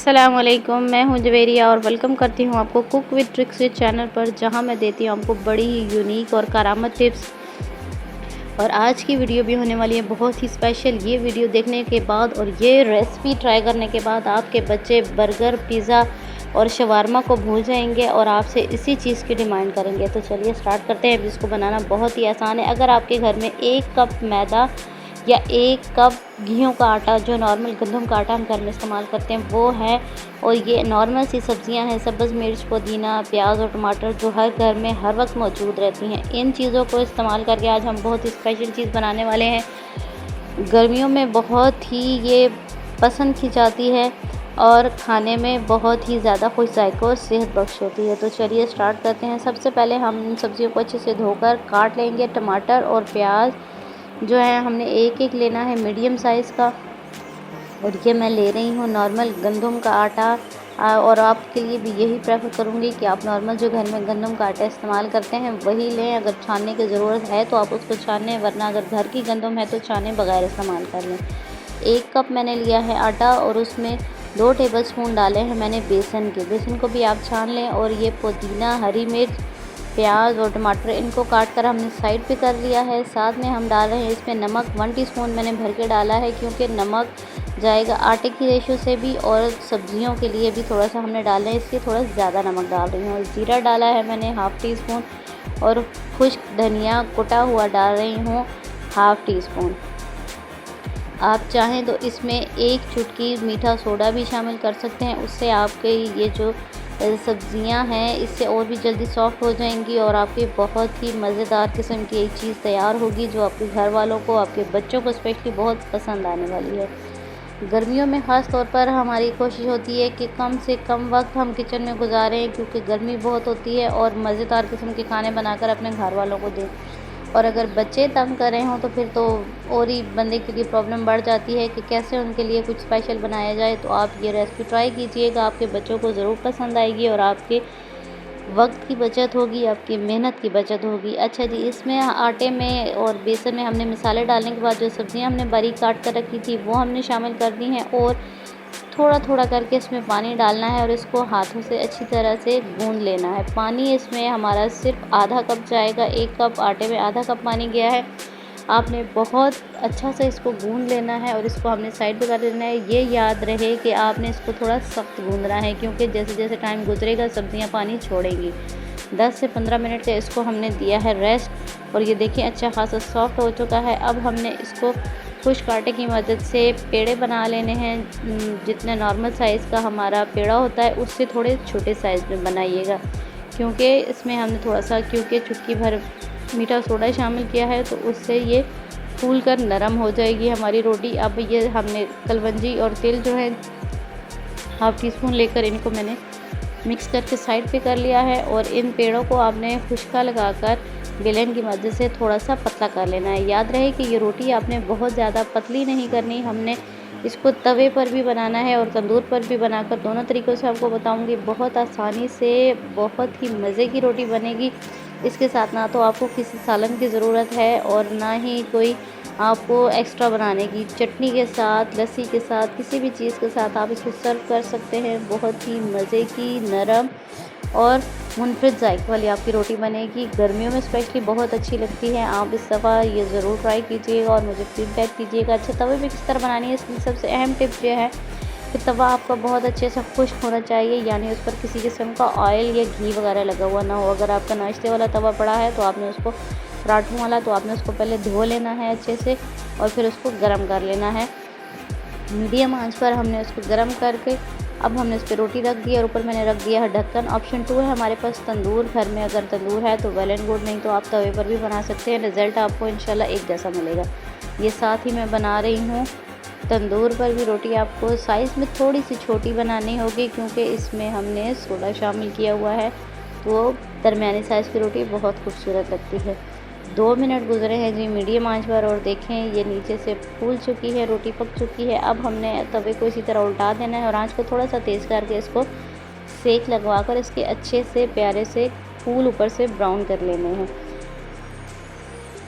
अस्सलामुअलैकुम, मैं हूं जवेरिया और वेलकम करती हूं आपको cook with tricks with channel पर, जहां मैं देती हूं आपको बड़ी ही यूनिक और करामत टिप्स। और आज की वीडियो भी होने वाली है बहुत ही स्पेशल। ये वीडियो देखने के बाद और ये रेसिपी ट्राई करने के बाद आपके बच्चे बर्गर, पिज़्ज़ा और शवारमा को भूल जाएंगे और आपसे इसी चीज़ की डिमांड करेंगे। तो चलिए स्टार्ट करते हैं। इसको बनाना बहुत ही आसान है। अगर आपके घर में 1 कप मैदा या 1 कप गेहूं का आटा, जो नॉर्मल गंदम का आटा हम घर में इस्तेमाल करते हैं, वो है, और ये नॉर्मल सी सब्जियां हैं, सब्ज़ मिर्च, पुदीना, प्याज और टमाटर, जो हर घर में हर वक्त मौजूद रहती हैं। इन चीज़ों को इस्तेमाल करके आज हम बहुत ही स्पेशल चीज़ बनाने वाले हैं। गर्मियों में बहुत ही ये पसंद की जाती है और खाने में बहुत ही ज़्यादा खुश जायका और सेहत बख्श होती है। तो चलिए स्टार्ट करते हैं। सबसे पहले हम इन सब्जियों को अच्छे से धोकर काट लेंगे। टमाटर और प्याज जो है हमने एक एक लेना है, मीडियम साइज़ का। और ये मैं ले रही हूँ नॉर्मल गंदम का आटा। और आपके लिए भी यही प्रेफर करूँगी कि आप नॉर्मल जो घर में गंदम का आटा इस्तेमाल करते हैं वही लें। अगर छानने की ज़रूरत है तो आप उसको छानें, वरना अगर घर की गंदम है तो छाने बगैर इस्तेमाल कर लें। 1 कप मैंने लिया है आटा और उसमें 2 टेबलस्पून डाले हैं मैंने बेसन के। बेसन को भी आप छान लें। और ये पुदीना, हरी मिर्च, प्याज और टमाटर, इनको काट कर हमने साइड पे कर लिया है। साथ में हम डाल रहे हैं इसमें नमक। 1 टीस्पून मैंने भर के डाला है, क्योंकि नमक जाएगा आटे की रेशो से भी और सब्जियों के लिए भी थोड़ा सा हमने डालना है, इसलिए थोड़ा ज़्यादा नमक डाल रही हूँ। और ज़ीरा डाला है मैंने 1/2 टीस्पून और खुश्क धनिया कुटा हुआ डाल रही हूँ 1/2 टीस्पून। आप चाहें तो इसमें 1 चुटकी मीठा सोडा भी शामिल कर सकते हैं। उससे आपके ये जो सब्जियां हैं इससे और भी जल्दी सॉफ्ट हो जाएंगी और आपकी बहुत ही मज़ेदार किस्म की एक चीज़ तैयार होगी, जो आपके घर वालों को, आपके बच्चों को स्पेशली बहुत पसंद आने वाली है। गर्मियों में ख़ास तौर पर हमारी कोशिश होती है कि कम से कम वक्त हम किचन में गुजारें, क्योंकि गर्मी बहुत होती है, और मज़ेदार किस्म के खाने बनाकर अपने घर वालों को दें। और अगर बच्चे तंग कर रहे हों तो फिर तो और ही बंदे के लिए प्रॉब्लम बढ़ जाती है कि कैसे उनके लिए कुछ स्पेशल बनाया जाए। तो आप ये रेसिपी ट्राई कीजिएगा, आपके बच्चों को ज़रूर पसंद आएगी और आपके वक्त की बचत होगी, आपकी मेहनत की बचत होगी। अच्छा जी, इसमें आटे में और बेसन में हमने मसाले डालने के बाद जो सब्जियां हमने बारीक काट कर रखी थी वो हमने शामिल कर दी हैं, और थोड़ा थोड़ा करके इसमें पानी डालना है और इसको हाथों से अच्छी तरह से गूंद लेना है। पानी इसमें हमारा सिर्फ आधा कप जाएगा। 1 कप आटे में आधा कप पानी गया है। आपने बहुत अच्छा से इसको गूंद लेना है और इसको हमने साइड पे कर देना है। ये याद रहे कि आपने इसको थोड़ा सख्त गूंदना है, क्योंकि जैसे जैसे टाइम गुजरेगा सब्जियां पानी छोड़ेंगी। 10 से 15 मिनट का इसको हमने दिया है रेस्ट, और ये देखिए अच्छा खासा सॉफ्ट हो चुका है। अब हमने इसको खुश्क आटे की मदद से पेड़े बना लेने हैं। जितने नॉर्मल साइज़ का हमारा पेड़ा होता है उससे थोड़े छोटे साइज़ में बनाइएगा, क्योंकि इसमें हमने थोड़ा सा, क्योंकि चुटकी भर मीठा सोडा शामिल किया है, तो उससे ये फूल कर नरम हो जाएगी हमारी रोटी। अब ये हमने कलवंजी और तिल जो है 1/2 टीस्पून लेकर इनको मैंने मिक्स करके साइड पे कर लिया है। और इन पेड़ों को आपने खुश्का लगाकर बेलन की मदद से थोड़ा सा पतला कर लेना है। याद रहे कि ये रोटी आपने बहुत ज़्यादा पतली नहीं करनी, हमने इसको तवे पर भी बनाना है और तंदूर पर भी बनाकर, दोनों तरीक़ों से आपको बताऊंगी। बहुत आसानी से बहुत ही मज़े की रोटी बनेगी। इसके साथ ना तो आपको किसी सालन की ज़रूरत है और ना ही कोई आपको एक्स्ट्रा बनाने की। चटनी के साथ, लस्सी के साथ, किसी भी चीज़ के साथ आप इसको सर्व कर सकते हैं। बहुत ही मज़े की, नरम और मुनफिद जायके वाली आपकी रोटी बनेगी। गर्मियों में स्पेशली बहुत अच्छी लगती है। आप इस दफ़ा ये ज़रूर ट्राई कीजिएगा और मुझे फीडबैक कीजिएगा। अच्छा, तवे पे किस तरह बनानी है, इसकी सबसे अहम टिप ये है कि तवा आपका बहुत अच्छे से खुश्क होना चाहिए, यानी उस पर किसी किस्म का ऑयल या घी वगैरह लगा हुआ ना हो। अगर आपका नाश्ते वाला तवा पड़ा है तो आपने उसको, पराठों वाला, तो आपने उसको पहले धो लेना है अच्छे से और फिर उसको गर्म कर लेना है। मीडियम आंच पर हमने उसको गर्म करके अब हमने इस पर रोटी रख दी और ऊपर मैंने रख दिया है ढक्कन। ऑप्शन 2 है हमारे पास तंदूर। घर में अगर तंदूर है तो वेल एंड गुड, नहीं तो आप तवे पर भी बना सकते हैं। रिज़ल्ट आपको इंशाल्लाह एक जैसा मिलेगा। ये साथ ही मैं बना रही हूँ तंदूर पर भी रोटी। आपको साइज़ में थोड़ी सी छोटी बनानी होगी, क्योंकि इसमें हमने सोडा शामिल किया हुआ है, तो दरमियानी साइज़ की रोटी बहुत खूबसूरत लगती है। 2 मिनट गुजरे हैं जी मीडियम आंच पर, और देखें ये नीचे से फूल चुकी है, रोटी पक चुकी है। अब हमने तवे को इसी तरह उल्टा देना है और आंच को थोड़ा सा तेज़ करके इसको सेक लगवा कर इसके अच्छे से प्यारे से फूल ऊपर से ब्राउन कर लेने हैं।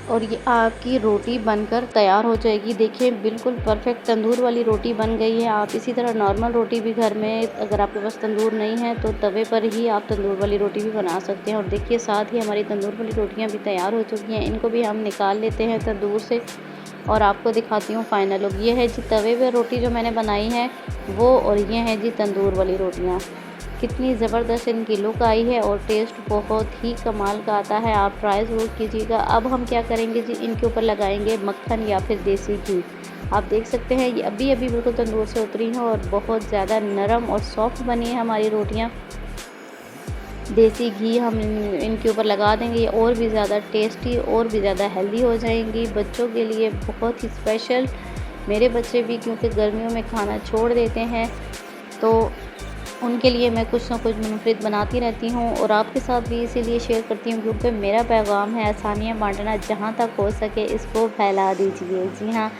और ये आपकी रोटी बनकर तैयार हो जाएगी। देखिए बिल्कुल परफेक्ट तंदूर वाली रोटी बन गई है। आप इसी तरह नॉर्मल रोटी भी घर में, अगर आपके पास तंदूर नहीं है तो तवे पर ही आप तंदूर वाली रोटी भी बना सकते हैं। और देखिए साथ ही हमारी तंदूर वाली रोटियां भी तैयार हो चुकी हैं। इनको भी हम निकाल लेते हैं तंदूर से और आपको दिखाती हूँ फाइनल लुक। ये है जी तवे पर रोटी जो मैंने बनाई है वो, और ये हैं जी तंदूर वाली रोटियाँ। कितनी ज़बरदस्त इनकी लुक आई है और टेस्ट बहुत ही कमाल का आता है। आप ट्राई ज़रूर कीजिएगा। अब हम क्या करेंगे जी, इनके ऊपर लगाएंगे मक्खन या फिर देसी घी। आप देख सकते हैं ये अभी अभी बिल्कुल तंदूर से उतरी हैं और बहुत ज़्यादा नरम और सॉफ्ट बनी है हमारी रोटियाँ। देसी घी हम इनके ऊपर लगा देंगे, ये और भी ज़्यादा टेस्टी और भी ज़्यादा हेल्दी हो जाएंगी। बच्चों के लिए बहुत ही स्पेशल, मेरे बच्चे भी क्योंकि गर्मियों में खाना छोड़ देते हैं तो उनके लिए मैं कुछ ना कुछ मुनफरिद बनाती रहती हूँ और आपके साथ भी इसीलिए शेयर करती हूँ क्योंकि मेरा पैगाम है आसानियाँ बांटना, जहाँ तक हो सके इसको फैला दीजिए। जी हाँ,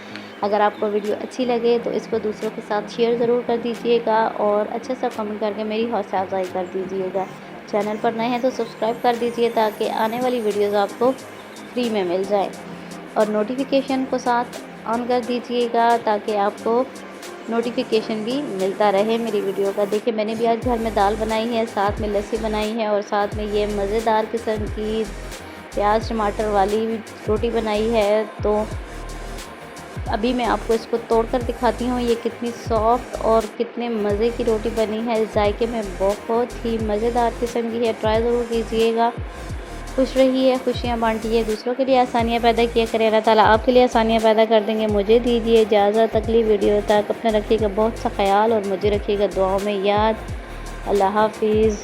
अगर आपको वीडियो अच्छी लगे तो इसको दूसरों के साथ शेयर ज़रूर कर दीजिएगा और अच्छा सा कमेंट करके मेरी हौसला अफजाई कर दीजिएगा। चैनल पर नए हैं तो सब्सक्राइब कर दीजिए ताकि आने वाली वीडियोज़ आपको फ्री में मिल जाए और नोटिफिकेशन को साथ ऑन कर दीजिएगा ताकि आपको नोटिफिकेशन भी मिलता रहे मेरी वीडियो का। देखिए मैंने भी आज घर में दाल बनाई है, साथ में लस्सी बनाई है और साथ में ये मज़ेदार किस्म की प्याज टमाटर वाली रोटी बनाई है। तो अभी मैं आपको इसको तोड़कर दिखाती हूँ ये कितनी सॉफ्ट और कितने मज़े की रोटी बनी है। जायके में बहुत ही मज़ेदार किस्म की है, ट्राई ज़रूर कीजिएगा। खुश रहिए, खुशियाँ बांटिए, दूसरों के लिए आसानियाँ पैदा किया करें। अल्लाह ताला आपके लिए आसानियाँ पैदा कर देंगे। मुझे दीजिए इजाज़त, अगली वीडियो तक अपना रखिएगा बहुत सा ख्याल और मुझे रखिएगा दुआओं में याद। अल्लाह हाफिज़।